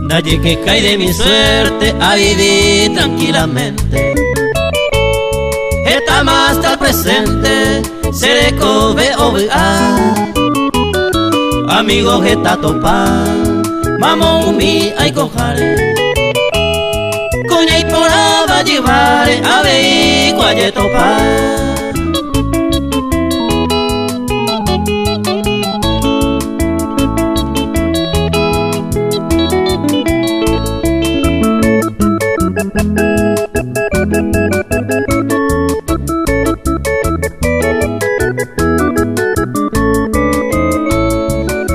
Nadie que cae de mi suerte a vivir tranquilamente. Está más hasta el presente, se le cobe obear. Amigos está topa, mamo umi ay cojare. Coña y por aba llevare, a ver cualle topa.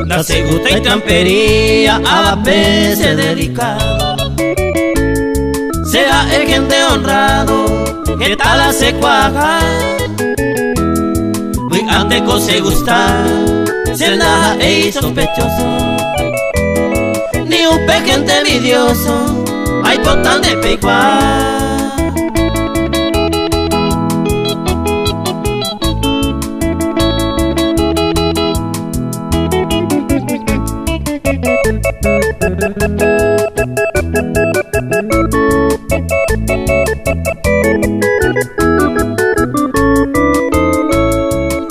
La seguta y trampería a veces delicado. Sea el gente honrado que tal hace cuaja. Muy antes que se gusta, se nada es sospechoso. Ni un gente envidioso, hay por tan de pecuar.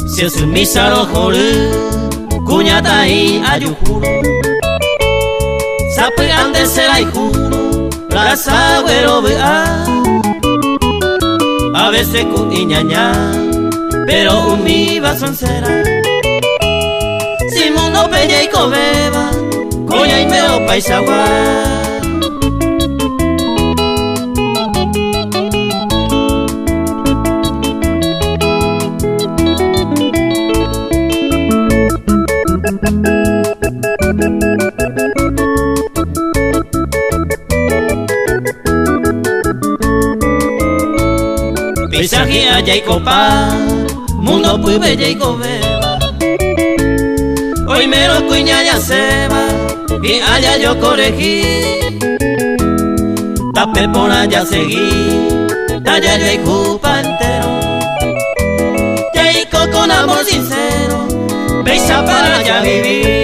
Si es un misaro jore, cuñata y ayujuro. Sape ande será y juro, raza güero vea. A veces con iñaña, pero un mi va soncera. Si mundo peña y cobeba, coña y meo paisagua. Paisaje allá y copa, mundo pues bella y cobeba. Hoy me lo cuña ya se va, y allá yo corregí. Tapé por allá seguí, allá yo y culpa entero. Ya y con amor sincero, beisa para allá vivir.